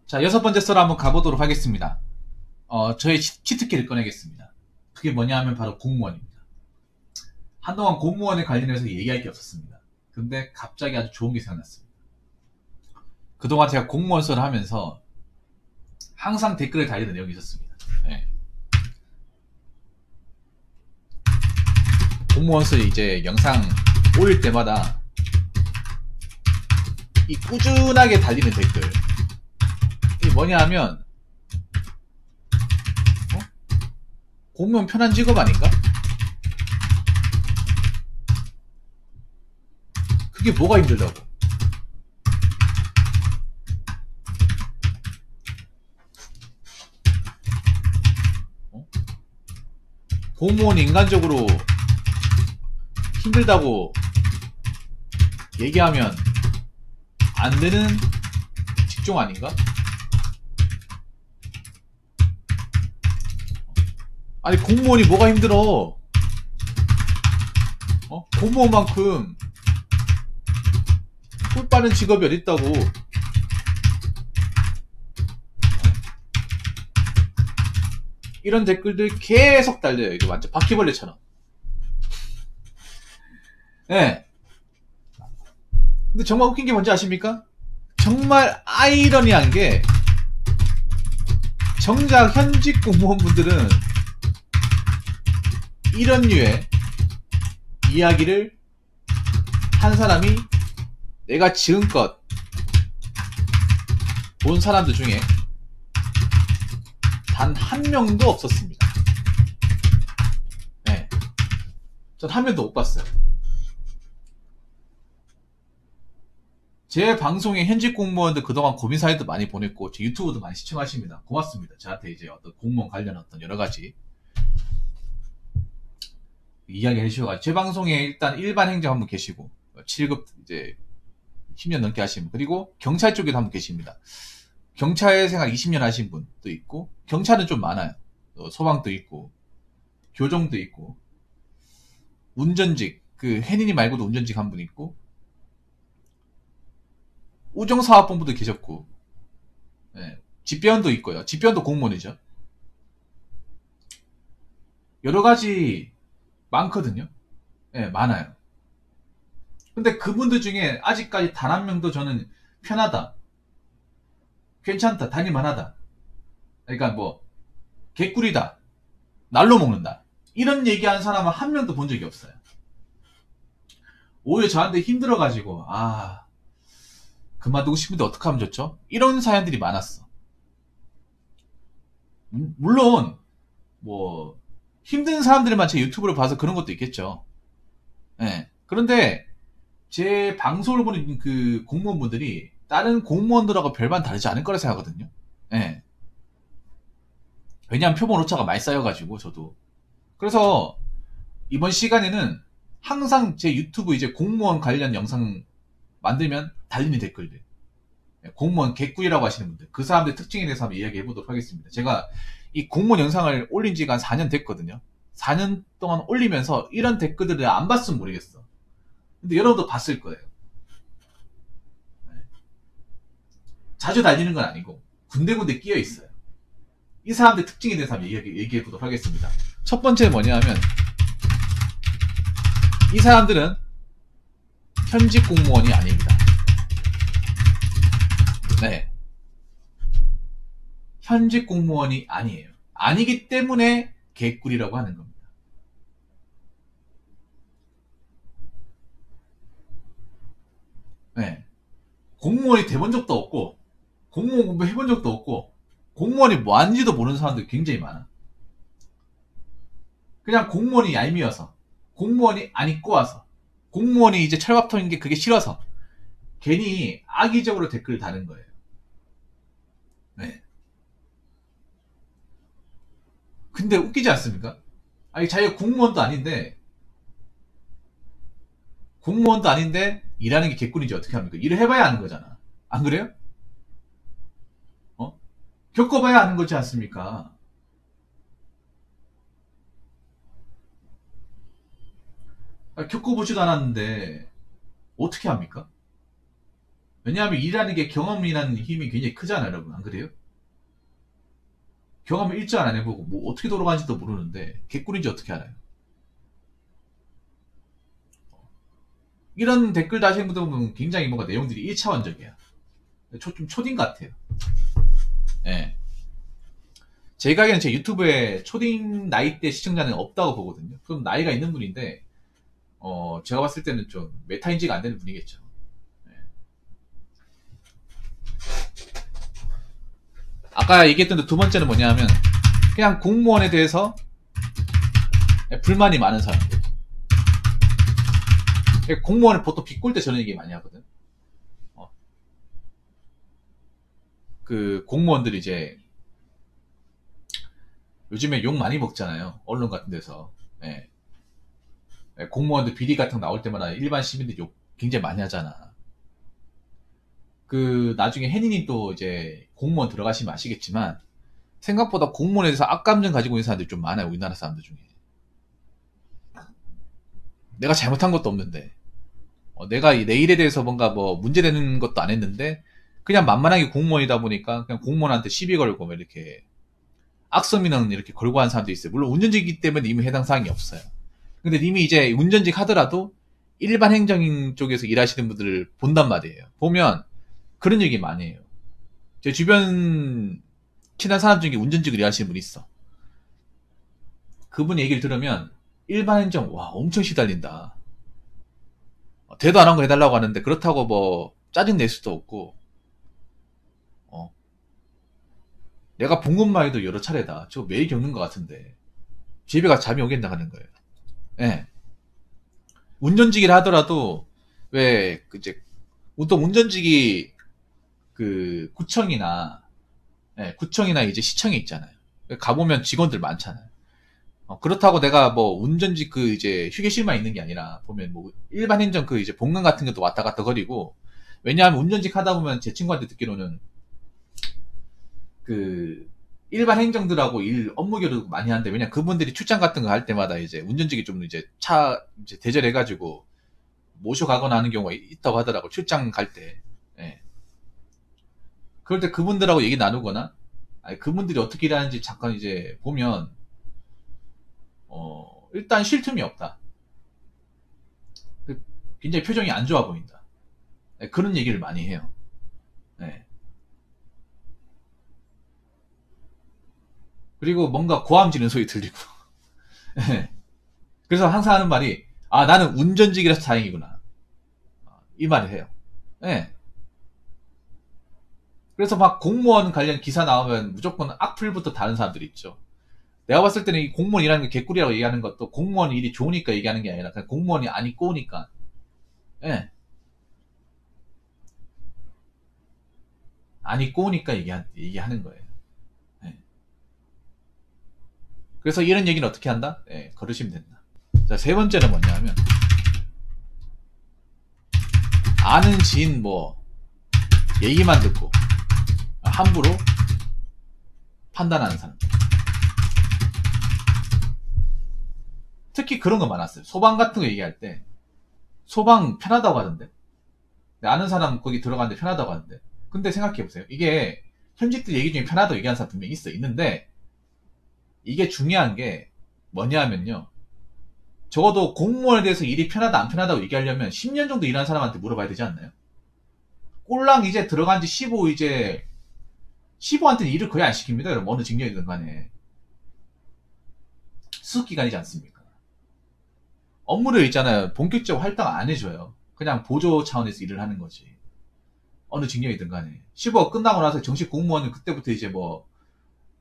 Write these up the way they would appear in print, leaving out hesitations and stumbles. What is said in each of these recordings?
자, 6번째 썰 한번 가보도록 하겠습니다. 저의 치트키를 꺼내겠습니다. 그게 뭐냐 하면 바로 공무원입니다. 한동안 공무원에 관련해서 얘기할 게 없었습니다. 근데 갑자기 아주 좋은 게 생각났습니다. 그동안 제가 공무원 썰을 하면서 항상 댓글에 달리는 내용이 있었습니다. 네. 공무원 썰이 이제 영상 올릴 때마다 이 꾸준하게 달리는 댓글, 이게 뭐냐 하면 공무원 편한 직업 아닌가? 그게 뭐가 힘들다고? 공무원이 인간적으로 힘들다고 얘기하면 안 되는 직종 아닌가? 아니, 공무원이 뭐가 힘들어? 공무원만큼 꿀 빠는 직업이 어딨다고. 이런 댓글들 계속 달려요. 이게 완전 바퀴벌레처럼. 네. 근데 정말 웃긴 게 뭔지 아십니까? 정말 아이러니한 게, 정작 현직 공무원분들은 이런 류의 이야기를 한 사람이 내가 지금껏 본 사람들 중에 단 한 명도 없었습니다. 네. 전 한 명도 못 봤어요. 제 방송에 현직 공무원들 그동안 고민 사연도 많이 보냈고, 제 유튜브도 많이 시청하십니다. 고맙습니다. 저한테 이제 어떤 공무원 관련 어떤 여러 가지 이야기 해주셔가지고, 제 방송에 일단 일반 행정 한 분 계시고, 7급 이제 10년 넘게 하신 분, 그리고 경찰 쪽에도 한 분 계십니다. 경찰 생활 20년 하신 분도 있고, 경찰은 좀 많아요. 소방도 있고, 교정도 있고, 운전직, 그 혜린이 말고도 운전직 한 분 있고, 우정사업본부도 계셨고, 네. 집배원도 있고요. 집배원도 공무원이죠. 여러 가지 많거든요. 네, 많아요. 근데 그분들 중에 아직까지 단 한 명도 저는 편하다, 괜찮다, 다닐만하다, 그러니까 뭐 개꿀이다, 날로 먹는다, 이런 얘기하는 사람은 한 명도 본 적이 없어요. 오히려 저한테 힘들어가지고 그만두고 싶은데 어떡하면 좋죠? 이런 사연들이 많았어. 물론 뭐 힘든 사람들만 제 유튜브를 봐서 그런 것도 있겠죠. 네. 그런데 제 방송을 보는 그 공무원분들이 다른 공무원들하고 별반 다르지 않을 거라 생각하거든요. 네. 왜냐하면 표본 오차가 많이 쌓여가지고 저도. 그래서 이번 시간에는 항상 제 유튜브 이제 공무원 관련 영상 만들면 달리는 댓글들, 공무원 개꿀이라고 하시는 분들, 그 사람들 특징에 대해서 한번 이야기해 보도록 하겠습니다. 제가 이 공무원 영상을 올린 지가 한 4년 됐거든요. 4년 동안 올리면서 이런 댓글들을 안 봤으면 모르겠어. 근데 여러분도 봤을 거예요. 자주 달리는 건 아니고 군데군데 끼어 있어요. 이 사람들 특징에 대해서 한번 얘기해 보도록 하겠습니다. 첫 번째 뭐냐면, 이 사람들은 현직 공무원이 아닙니다. 네. 현직 공무원이 아니에요. 아니기 때문에 개꿀이라고 하는 겁니다. 네. 공무원이 돼본 적도 없고, 공무원 공부 해본 적도 없고, 공무원이 뭐 하는지도 모르는 사람들이 굉장히 많아. 그냥 공무원이 얄미워서, 공무원이 안 입고 와서, 공무원이 이제 철밥통인 게 그게 싫어서 괜히 악의적으로 댓글을 다는 거예요. 네. 근데 웃기지 않습니까? 아니, 자기가 공무원도 아닌데 일하는 게 개꿀이지 어떻게 합니까? 일을 해봐야 아는 거잖아. 안 그래요? 겪어봐야 아는 거지 않습니까? 겪어보지도 않았는데 어떻게 합니까? 왜냐하면 일하는 게 경험이라는 힘이 굉장히 크잖아요, 여러분. 안 그래요? 경험을 일절 안 해보고 뭐 어떻게 돌아가는지도 모르는데 개꿀인지 어떻게 알아요? 이런 댓글 다시는 분들 보면 굉장히 뭔가 내용들이 1차원적이야. 좀 초딩 같아요. 예. 제가 알기에는 제 유튜브에 초딩 나이대 시청자는 없다고 보거든요. 그럼 나이가 있는 분인데, 제가 봤을 때는 좀 메타인지가 안 되는 분이겠죠. 예. 아까 얘기했던 두 번째는 뭐냐면, 그냥 공무원에 대해서 불만이 많은 사람들. 공무원을 보통 비꼴 때 저는 얘기 많이 하거든. 그 공무원들이 이제 요즘에 욕 많이 먹잖아요. 언론 같은 데서. 예. 공무원들 비리 같은 거 나올 때마다 일반 시민들 욕 굉장히 많이 하잖아. 그 나중에 혜닌이 또 이제 공무원 들어가시면 아시겠지만 생각보다 공무원에 대해서 악감정 가지고 있는 사람들이 좀 많아요. 우리나라 사람들 중에. 내가 잘못한 것도 없는데 내가 내 일에 대해서 뭔가 뭐 문제되는 것도 안 했는데 그냥 만만하게 공무원이다 보니까 그냥 공무원한테 시비 걸고 뭐 이렇게 악성민원 이렇게 걸고 하는 사람도 있어요. 물론 운전직이기 때문에 이미 해당 사항이 없어요. 근데 이미 이제 운전직 하더라도 일반 행정 쪽에서 일하시는 분들을 본단 말이에요. 보면 그런 얘기 많이 해요. 제 주변 친한 사람 중에 운전직을 일하시는 분이 있어. 그분 얘기를 들으면 일반 행정 와 엄청 시달린다. 대도 안 한 거 해달라고 하는데 그렇다고 뭐 짜증 낼 수도 없고 내가 본 것만 해도 여러 차례다. 저 매일 겪는 것 같은데 집에 가서 잠이 오겠나 하는 거예요. 예. 운전직이라 하더라도 왜 이제 또 운전직이 그 구청이나 구청이나 이제 시청에 있잖아요. 가보면 직원들 많잖아요. 그렇다고 내가 뭐 운전직 그 이제 휴게실만 있는 게 아니라 보면 뭐 일반 행정 그 이제 본관 같은 것도 왔다 갔다 거리고 왜냐하면 운전직 하다 보면 제 친구한테 듣기로는 그 일반 행정들하고 일 업무 교류 많이 하는데 왜냐 그분들이 출장 같은 거 할 때마다 이제 운전직이 좀 이제 차 이제 대절해가지고 모셔가거나 하는 경우가 있다고 하더라고 출장 갈 때. 예. 그럴 때 그분들하고 얘기 나누거나 아니, 그분들이 어떻게 일하는지 잠깐 이제 보면 일단 쉴 틈이 없다. 굉장히 표정이 안 좋아 보인다. 예, 그런 얘기를 많이 해요. 예. 그리고 뭔가 고함 지르는 소리 들리고. 예. 그래서 항상 하는 말이 아 나는 운전직이라서 다행이구나. 이 말을 해요. 예. 그래서 막 공무원 관련 기사 나오면 무조건 악플부터 다른 사람들이 있죠. 내가 봤을 때는 이 공무원 일하는 게 개꿀이라고 얘기하는 것도 공무원 일이 좋으니까 얘기하는 게 아니라 그냥 공무원이 아니 꼬우니까. 예. 아니 꼬우니까 얘기하는 거예요. 예. 그래서 이런 얘기는 어떻게 한다? 예, 걸으시면 된다. 자, 세 번째는 뭐냐면 아는 지인 뭐 얘기만 듣고 함부로 판단하는 사람. 특히 그런 거 많았어요. 소방 같은 거 얘기할 때 소방 편하다고 하던데 아는 사람 거기 들어가는데 편하다고 하는데 근데 생각해보세요. 이게 현직들 얘기 중에 편하다고 얘기하는 사람 분명히 있는데 이게 중요한 게 뭐냐면요. 적어도 공무원에 대해서 일이 편하다 안 편하다고 얘기하려면 10년 정도 일한 사람한테 물어봐야 되지 않나요? 꼴랑 이제 들어간 지 15한테는 일을 거의 안 시킵니다. 여러분 어느 직렬이든 간에 수습기간이지 않습니까? 업무를 있잖아요. 본격적으로 활동 안 해줘요. 그냥 보조 차원에서 일을 하는 거지. 어느 직렬이든 간에 15가 끝나고 나서 정식 공무원은 그때부터 이제 뭐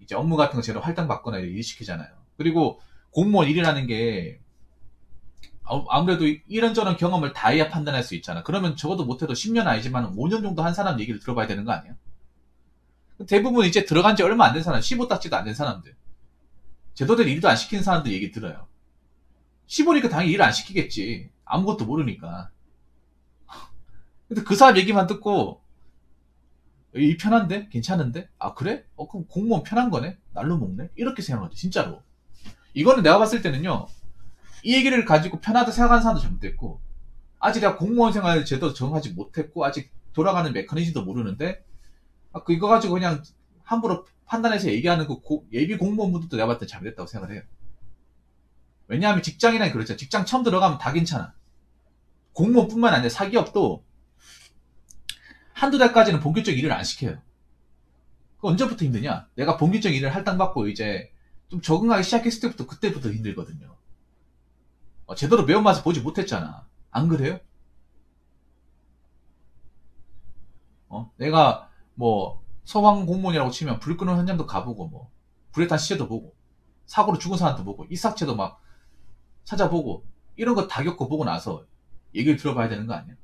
이제 업무 같은 거 제대로 활동받거나 일 시키잖아요. 그리고 공무원 일이라는 게 아무래도 이런저런 경험을 다 해야 판단할 수 있잖아. 그러면 적어도 못해도 10년 아니지만 5년 정도 한 사람 얘기를 들어봐야 되는 거 아니야? 대부분 이제 들어간 지 얼마 안 된 사람, 15딱지도 안 된 사람들, 제도대로 일도 안 시키는 사람들 얘기 들어요. 15니까 당연히 일 안 시키겠지. 아무것도 모르니까. 근데 그 사람 얘기만 듣고 이 편한데? 괜찮은데? 아 그래? 그럼 공무원 편한 거네? 날로 먹네? 이렇게 생각하죠. 진짜로. 이거는 내가 봤을 때는요. 이 얘기를 가지고 편하다 생각하는 사람도 잘못됐고 아직 내가 공무원 생활 제대로 적응하지 못했고 아직 돌아가는 메커니즘도 모르는데 이거 가지고 그냥 함부로 판단해서 얘기하는 그 예비 공무원분들도 내가 봤을 때 잘못됐다고 생각을 해요. 왜냐하면 직장이란 그렇죠. 직장 처음 들어가면 다 괜찮아. 공무원뿐만 아니라 사기업도 한두 달까지는 본격적 일을 안 시켜요. 그 언제부터 힘드냐? 내가 본격적 일을 할당받고 이제 좀 적응하기 시작했을 때부터 그때부터 힘들거든요. 제대로 매운맛을 보지 못했잖아. 안 그래요? 내가 뭐 소방 공무원이라고 치면 불 끄는 현장도 가보고 뭐 불에 탄 시체도 보고 사고로 죽은 사람도 보고 이삭체도 막 찾아보고 이런 거 다 겪어보고 나서 얘기를 들어봐야 되는 거 아니야?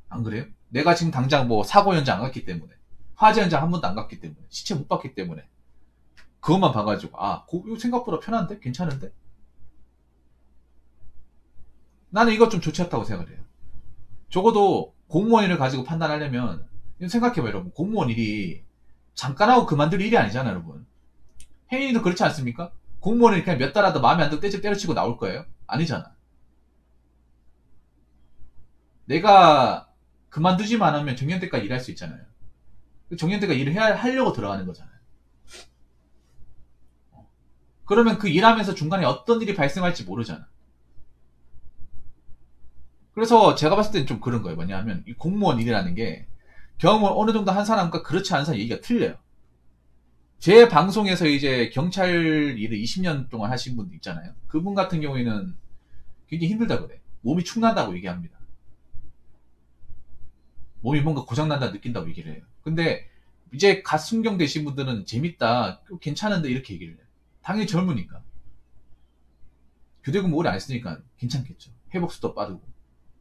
안 그래요? 내가 지금 당장 뭐 사고 현장 안 갔기 때문에 화재 현장 한 번도 안 갔기 때문에 시체 못 봤기 때문에 그것만 봐가지고 이거 생각보다 편한데? 괜찮은데? 나는 이거 좀 좋지 않다고 생각을 해요. 적어도 공무원 일을 가지고 판단하려면 생각해봐요 여러분. 공무원 일이 잠깐 하고 그만둘 일이 아니잖아요 여러분. 혜인이도 그렇지 않습니까? 공무원을 그냥 몇 달 하다 마음에 안 들고 때려치고 나올 거예요? 아니잖아. 내가 그만두지만 않으면 정년퇴까지 일할 수 있잖아요. 정년퇴까지 일을 하려고 들어가는 거잖아요. 그러면 그 일하면서 중간에 어떤 일이 발생할지 모르잖아. 그래서 제가 봤을 때는 좀 그런 거예요. 뭐냐면 이 공무원 일이라는 게 경험을 어느 정도 한 사람과 그렇지 않은 사람 얘기가 틀려요. 제 방송에서 이제 경찰 일을 20년 동안 하신 분 있잖아요. 그분 같은 경우에는 굉장히 힘들다고 그래. 몸이 축난다고 얘기합니다. 몸이 뭔가 고장난다 느낀다고 얘기를 해요. 근데 이제 갓 순경 되신 분들은 재밌다, 괜찮은데 이렇게 얘기를 해요. 당연히 젊으니까. 교대근 오래 안 했으니까 괜찮겠죠. 회복수도 빠르고.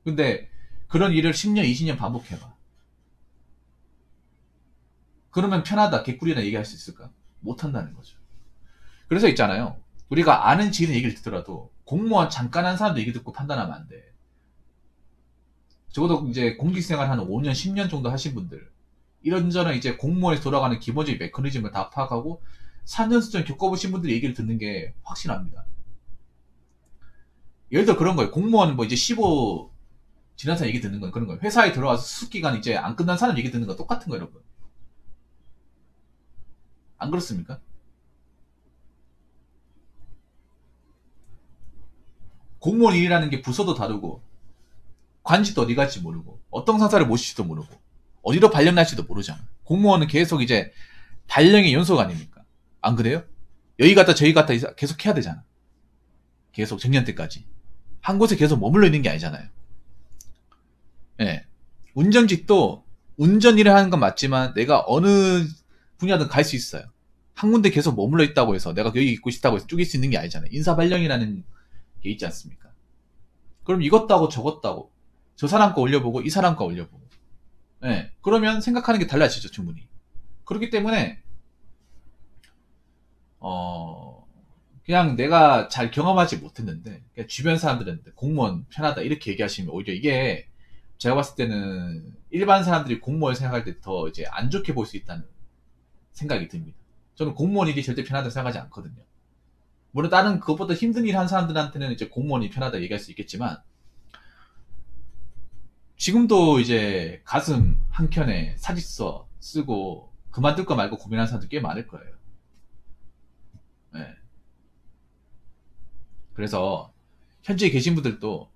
근데 그런 일을 10년, 20년 반복해봐. 그러면 편하다, 개꿀이나 얘기할 수 있을까? 못한다는 거죠. 그래서 있잖아요. 우리가 아는 지인 얘기를 듣더라도 공무원 잠깐 한 사람도 얘기 듣고 판단하면 안 돼. 적어도 이제 공직생활 한 5년, 10년 정도 하신 분들, 이런저런 이제 공무원에서 돌아가는 기본적인 메커니즘을 다 파악하고 4년 수준 겪어보신 분들의 얘기를 듣는 게 확실합니다. 예를 들어 그런 거예요. 공무원 뭐 이제 15 지난 사람 얘기 듣는 건 그런 거예요. 회사에 들어와서 수습기간 이제 안 끝난 사람 얘기 듣는 거 똑같은 거예요, 여러분. 안 그렇습니까? 공무원 일이라는 게 부서도 다르고 관직도 어디 갈지 모르고 어떤 상사를 모실지도 모르고 어디로 발령날지도 모르잖아. 공무원은 계속 이제 발령의 연속 아닙니까? 안 그래요? 여기 갔다 저기 갔다 계속 해야 되잖아. 계속 정년 때까지. 한 곳에 계속 머물러 있는 게 아니잖아요. 예. 운전직도 운전 일을 하는 건 맞지만 내가 어느 분야든 갈 수 있어요. 한 군데 계속 머물러 있다고 해서 내가 여기 있고 싶다고 해서 쪼갤 수 있는 게 아니잖아요. 인사 발령이라는 게 있지 않습니까? 그럼 이것도 하고 저것도 하고 저 사람 거 올려보고 이 사람 거 올려보고 예. 그러면 생각하는 게 달라지죠, 충분히. 그렇기 때문에 그냥 내가 잘 경험하지 못했는데 그냥 주변 사람들한테 공무원 편하다 이렇게 얘기하시면 오히려 이게 제가 봤을 때는 일반 사람들이 공무원 생각할 때 더 이제 안 좋게 볼 수 있다는 생각이 듭니다. 저는 공무원 일이 절대 편하다고 생각하지 않거든요. 물론 다른 그것보다 힘든 일 한 사람들한테는 이제 공무원이 편하다 얘기할 수 있겠지만 지금도 이제 가슴 한켠에 사직서 쓰고 그만둘까 말고 고민하는 사람들 꽤 많을 거예요. 네. 그래서 현재 계신 분들도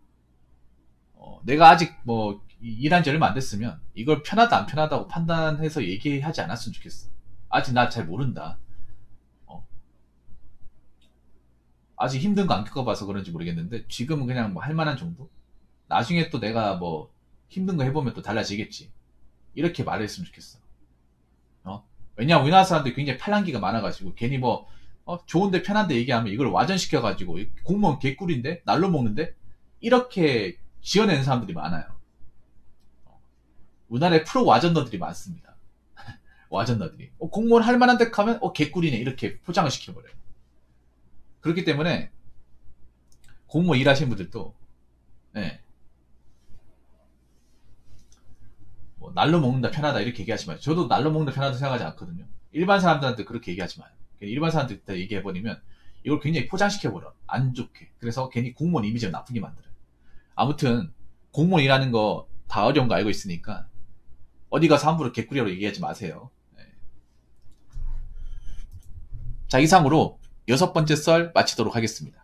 내가 아직 뭐 일한 지 얼마 안 됐으면 이걸 편하다 안 편하다고 판단해서 얘기하지 않았으면 좋겠어. 아직 나 잘 모른다. 아직 힘든 거 안 겪어봐서 그런지 모르겠는데 지금은 그냥 뭐 할만한 정도? 나중에 또 내가 뭐 힘든 거 해보면 또 달라지겠지. 이렇게 말했으면 좋겠어. 왜냐면 우리나라 사람들이 굉장히 팔랑기가 많아가지고 괜히 뭐 좋은데 편한데 얘기하면 이걸 와전시켜가지고 공무원 개꿀인데 날로 먹는데 이렇게 지어내는 사람들이 많아요. 우리나라에 프로 와전너들이 많습니다. 와전너들이 공무원 할 만한 데 가면 개꿀이네 이렇게 포장을 시켜버려요. 그렇기 때문에 공무원 일하시는 분들도 네. 뭐 날로 먹는다 편하다 이렇게 얘기하지 마요. 저도 날로 먹는다 편하다 생각하지 않거든요. 일반 사람들한테 그렇게 얘기하지 마요. 일반 사람들한테 얘기해버리면 이걸 굉장히 포장시켜버려. 안 좋게. 그래서 괜히 공무원 이미지를 나쁘게 만들어요. 아무튼 공무원 일하는 거 다 어려운 거 알고 있으니까 어디 가서 함부로 개꿀이라고 얘기하지 마세요. 네. 자, 이상으로 6번째 썰 마치도록 하겠습니다.